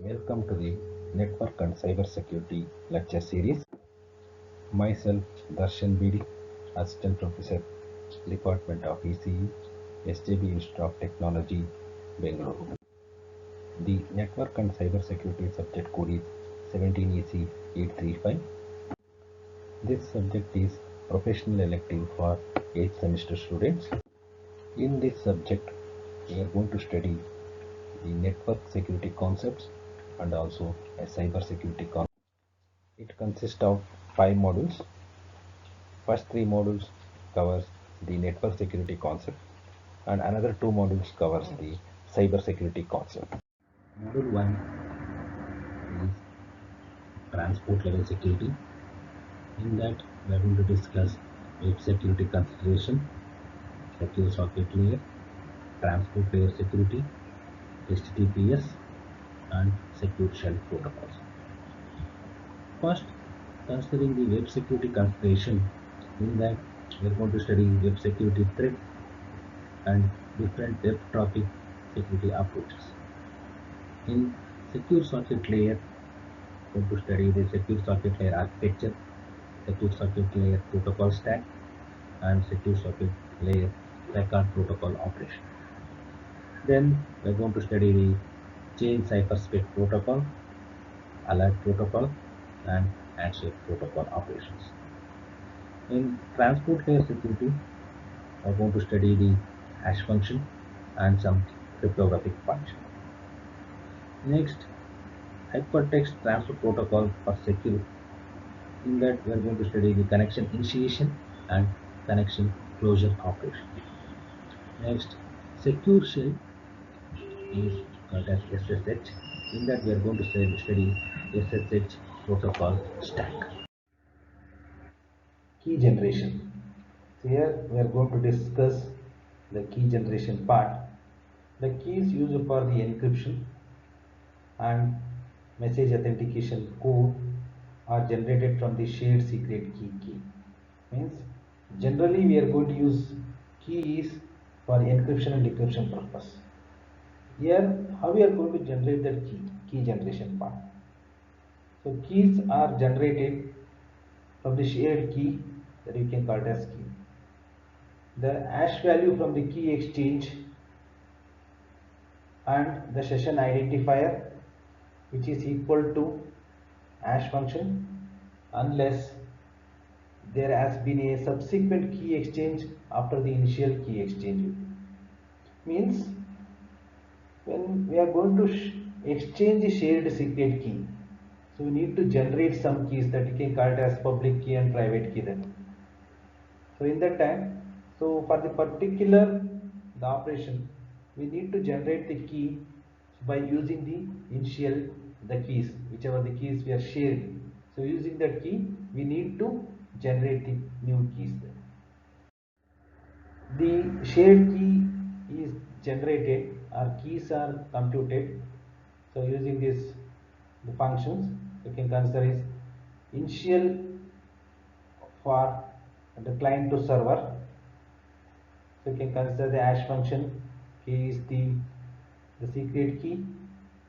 Welcome to the Network and Cybersecurity lecture series. Myself, Darshan BD, Assistant Professor, Department of ECE, SJB Institute of Technology, Bengaluru. The Network and Cybersecurity subject code is 17EC835. This subject is professional elective for 8th semester students. In this subject, we are going to study the network security concepts and also a cyber security concept. It consists of 5 modules. First 3 modules covers the network security concept and another 2 modules covers the cyber security concept. Module 1 is transport level security. In that we are going to discuss web security consideration, secure socket layer, transport layer security, HTTPS and secure shell protocols. First, considering the web security consideration, in that we are going to study web security threat and different web traffic security approaches. In secure socket layer, we are going to study the secure socket layer architecture, secure socket layer protocol stack and secure socket layer record protocol operation. Then we are going to study the chain cipherspec protocol, alert protocol and handshake protocol operations. In transport layer security, we are going to study the hash function and some cryptographic function. Next, hypertext transfer protocol for secure. In that we are going to study the connection initiation and connection closure operation. Next, secure shell is called as SSH. In that we are going to study SSH protocol stack. Key generation. So here we are going to discuss the key generation part. The keys used for the encryption and message authentication code are generated from the shared secret key. Means generally we are going to use keys for encryption and decryption purpose. Here how we are going to generate that key generation part. So keys are generated from the shared key that you can call it as key. The hash value from the key exchange and the session identifier, which is equal to hash function unless there has been a subsequent key exchange after the initial key exchange. Means when we are going to exchange the shared secret key, so we need to generate some keys that you can call it as public key and private key then. So in that time, so for the particular the operation, we need to generate the key by using the initial the keys, whichever the keys we are sharing. So using that key, we need to generate the new keys then. The shared key is generated, our keys are computed. So using this the functions, you can consider is initial for the client to server. So you can consider the hash function. K is the secret key,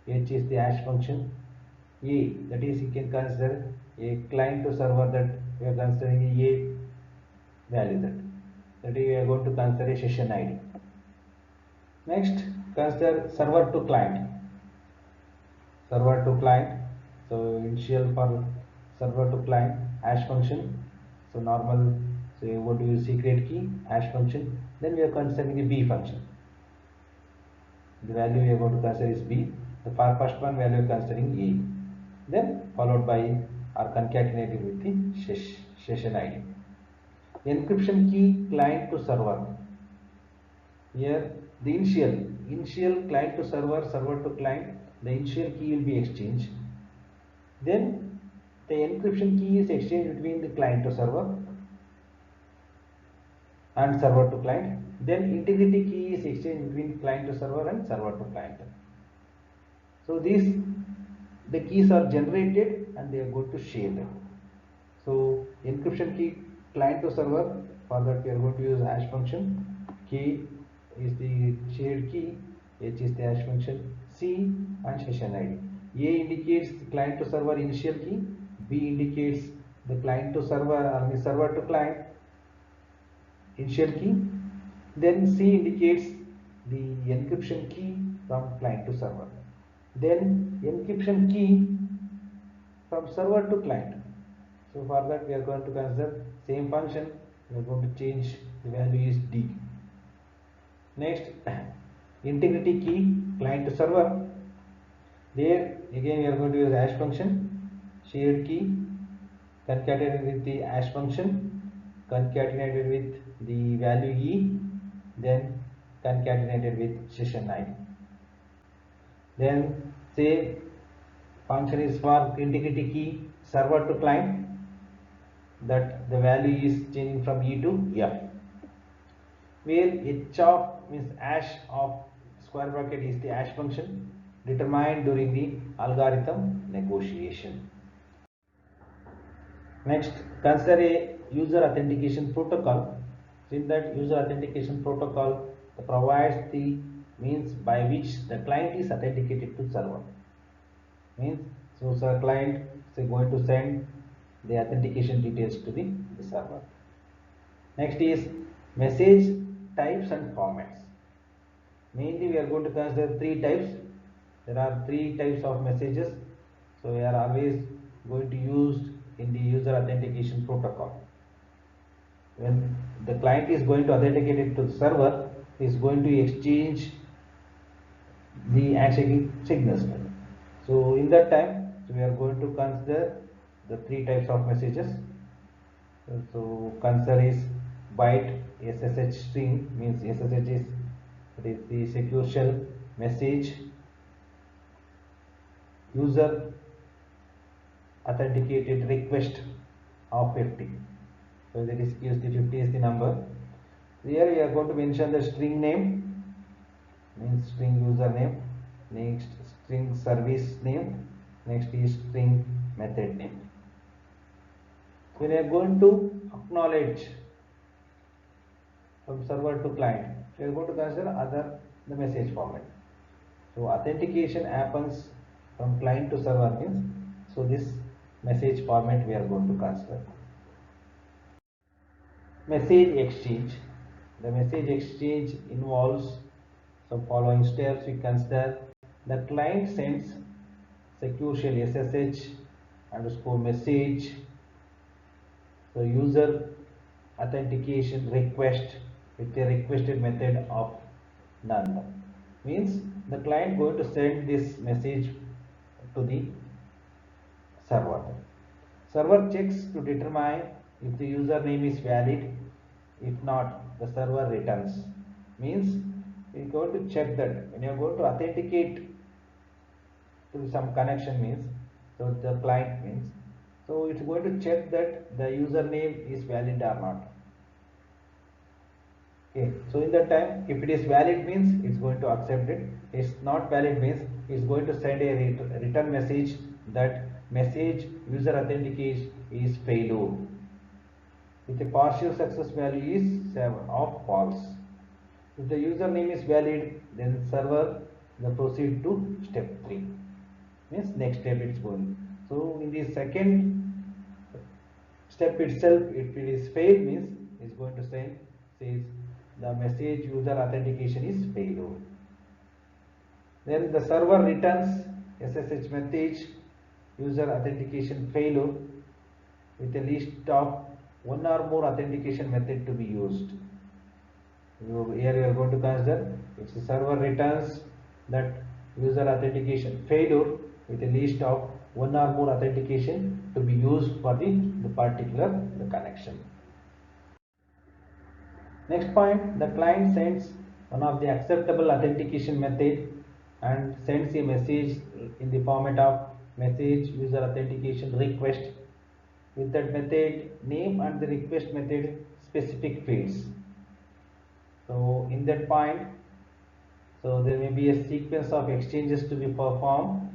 H is the hash function, A, that is you can consider a client to server, that we are considering A value, that we are going to consider a session ID. Next, consider server to client. Server to client, so initial for server to client hash function. So normal, so you want to use secret key hash function. Then we are considering the B function. The value we are going to consider is B. The first one value we are considering A. Then followed by or concatenated with the session ID. Encryption key client to server. Here the initial client to server, server to client, the initial key will be exchanged. Then the encryption key is exchanged between the client to server and server to client. Then integrity key is exchanged between client to server and server to client. So these the keys are generated and they are going to share them. So encryption key client to server, for that we are going to use hash function. K is the shared key, H is the hash function, C and session ID. A indicates the client to server initial key, B indicates the client to server, server to client initial key, then C indicates the encryption key from client to server, then encryption key from server to client. So for that we are going to consider same function, we are going to change the value is D. Next, integrity key client to server. There again we are going to use hash function, shared key concatenated with the hash function, concatenated with the value E, then concatenated with session ID. Then say function is for integrity key server to client, that the value is changing from E to F, where h of means hash of square bracket is the hash function determined during the algorithm negotiation. Next, consider a user authentication protocol. In that user authentication protocol provides the means by which the client is authenticated to server. Means so client is going to send the authentication details to the server. Next is message types and formats. Mainly we are going to consider three types. There are three types of messages, so we are always going to use in the user authentication protocol. When the client is going to authenticate it to the server, is going to exchange the handshake signals. So in that time, so we are going to consider the three types of messages. So consider is byte SSH string, means SSH is the secure shell message, user authenticated request of 50. So that is gives the 50 is the number. Here we are going to mention the string name, means string username, next string service name, next is string method name. So we are going to acknowledge from server to client, we are going to consider the message format. So authentication happens from client to server means, so this message format we are going to consider. Message exchange. The message exchange involves some following steps. We consider the client sends secure shell SSH underscore message, so user authentication request with a requested method of none. Means the client going to send this message to the server. Server checks to determine if the username is valid. If not, the server returns. Means we are going to check that when you are going to authenticate to some connection means, so the client means, so it's going to check that the username is valid or not. Okay, so in that time, if it is valid means it's going to accept it. It's not valid means it's going to send a return message that message user authentication is failure, with a partial success value is 7 of false. If the username is valid, then server the proceed to step 3, means next step it's going. So in the second step itself, if it is failed means it's going to say says the message user authentication is failure. Then the server returns SSH message user authentication failure with a list of one or more authentication method to be used. Here we are going to consider if the server returns that user authentication failure with a list of one or more authentication to be used for the particular connection. Next point, the client sends one of the acceptable authentication method and sends a message in the format of message user authentication request with that method name and the request method specific fields. So in that point, so there may be a sequence of exchanges to be performed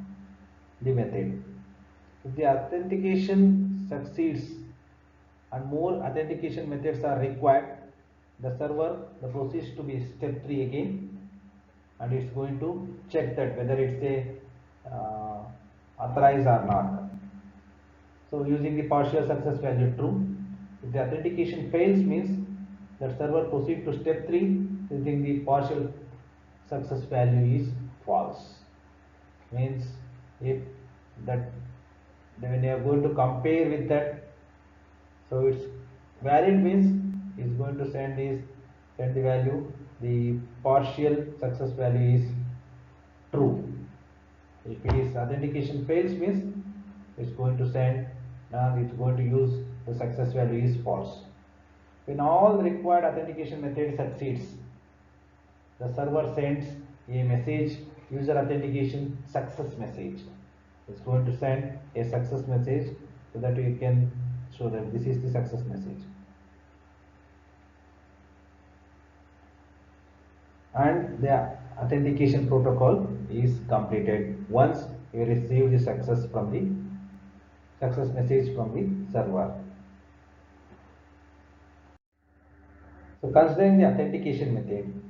the method. If the authentication succeeds and more authentication methods are required, the server proceeds to be step 3 again, and it's going to check that whether it's a authorized or not. So using the partial success value true. If the authentication fails means that server proceed to step 3 using the partial success value is false. Means if that when you are going to compare with that, so it's valid means is going to send the value, the partial success value is true. If it is authentication fails means it's going to send and it's going to use the success value is false. When all required authentication method succeeds, the server sends a message, user authentication success message. It's going to send a success message so that we can show that this is the success message. And the authentication protocol is completed once you receive the success message from the server. So considering the authentication method,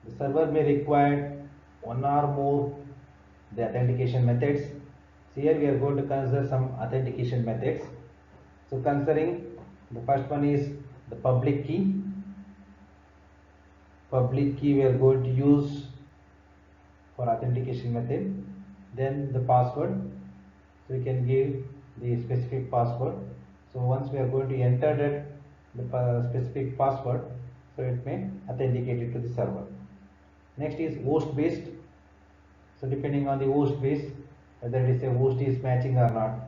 the server may require one or more the authentication methods. So here we are going to consider some authentication methods. So considering the first one is the public key. Public key we are going to use for authentication method. Then the password. So we can give the specific password. So once we are going to enter that the specific password, so it may authenticate it to the server. Next is host based. So depending on the host base, whether it is a host is matching or not,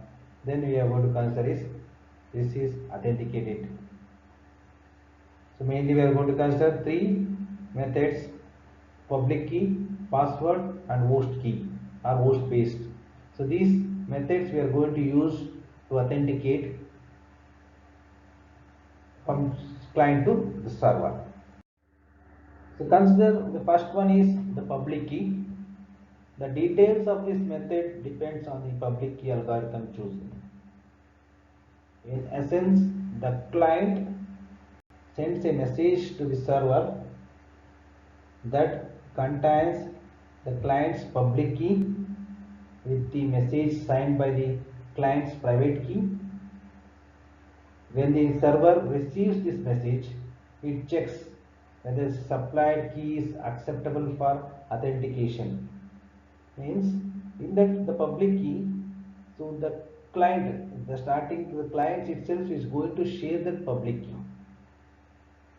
then we are going to consider is this is authenticated. So mainly we are going to consider 3 methods: public key, password and host key or host based. So these methods we are going to use to authenticate from client to the server. So consider the first one is the public key. The details of this method depends on the public key algorithm chosen. In essence, the client sends a message to the server that contains the client's public key with the message signed by the client's private key. When the server receives this message, it checks whether the supplied key is acceptable for authentication. Means in that the public key, so the client, the client itself is going to share that public key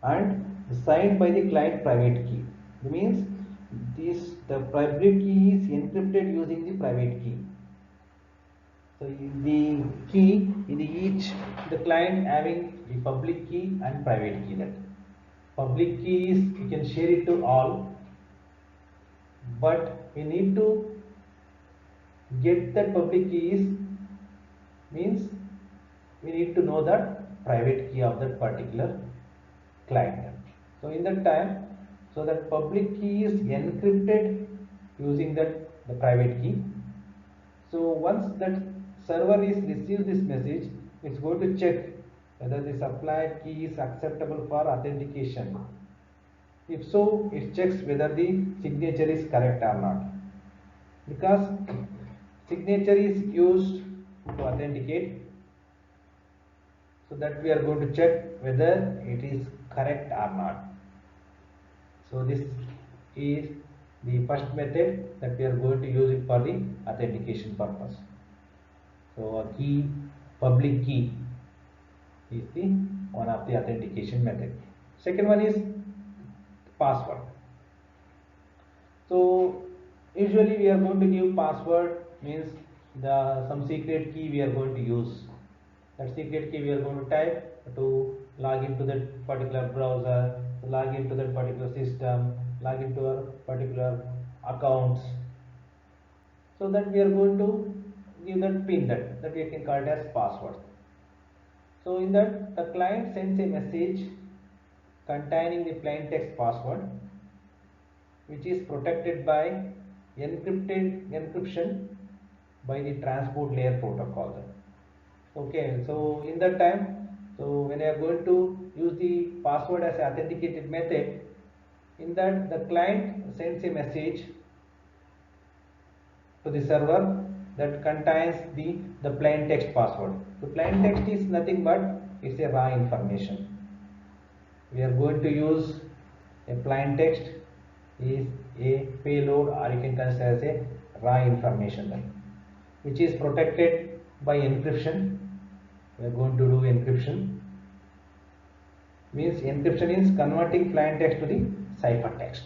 and signed by the client private key. It means the public key is encrypted using the private key. So in the key in each the client having the public key and private key. That public key is you can share it to all, but we need to get that public keys means we need to know the private key of that particular client. So in that time, so that public key is encrypted using the private key. So once that server is received this message, it's going to check whether the supplied key is acceptable for authentication. If so, it checks whether the signature is correct or not, because signature is used to authenticate, so that we are going to check whether it is correct or not. So this is the first method that we are going to use it for the authentication purpose. So a key, public key is the one of the authentication method. Second one is password. So usually we are going to give password means some secret key we are going to use. That secret key we are going to type to log into that particular browser, to log into that particular system, log into our particular accounts. So that we are going to give that pin that we can call it as password. So in that the client sends a message containing the plain text password, which is protected by encryption by the transport layer protocol. Okay, so in that time, so when you are going to use the password as an authenticated method, in that the client sends a message to the server that contains the plain text password. The plain text is nothing but it's a raw information. We are going to use a plain text is a payload, or you can consider as a raw information, which is protected by encryption. We are going to do encryption. Means encryption is converting plain text to the ciphertext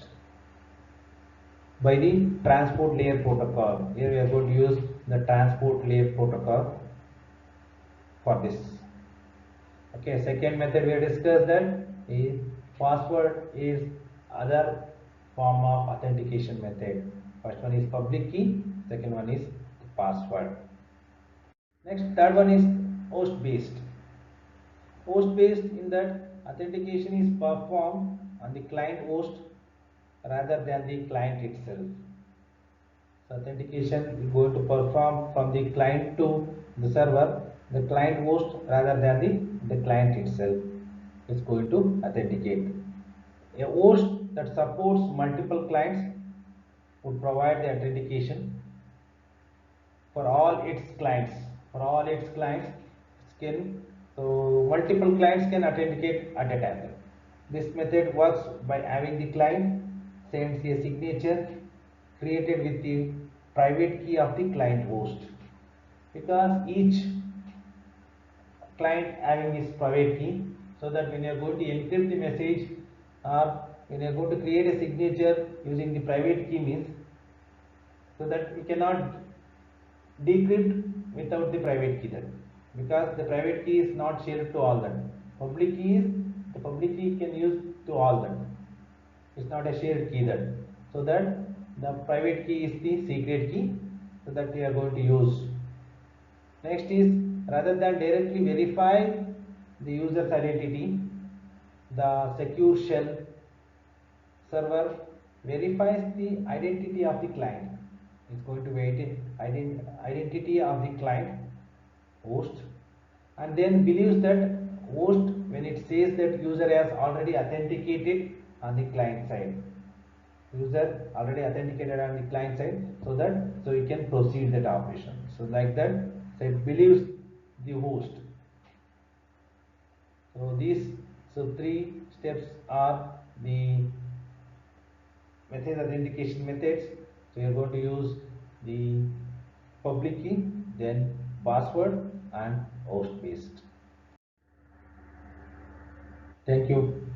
by the transport layer protocol. Here we are going to use the transport layer protocol for this. Okay, second method we have discussed that is password is other form of authentication method. First one is public key, second one is the password. Next, third one is host based. Host based in that authentication is performed on the client host rather than the client itself. So authentication is going to perform from the client to the server, the client host rather than the client itself is going to authenticate. A host that supports multiple clients would provide the authentication for all its clients. For all its clients, so multiple clients can authenticate at a time. This method works by having the client sends a signature created with the private key of the client host, because each client having his private key, so that when you are going to encrypt the message or when you are going to create a signature using the private key means, so that we cannot decrypt without the private key then, because the private key is not shared to all them. Public key is the public key can use to all them. It's not a shared key then. So that the private key is the secret key, so that we are going to use. Next is rather than directly verify the user's identity, the secure shell server verifies the identity of the client. It's going to wait identity of the client host, and then believes that host when it says that user has already authenticated on the client side. User already authenticated on the client side, so you can proceed that operation. So like that, so it believes the host. So three steps are the method authentication methods. So you are going to use the public key, then password and host based. Thank you.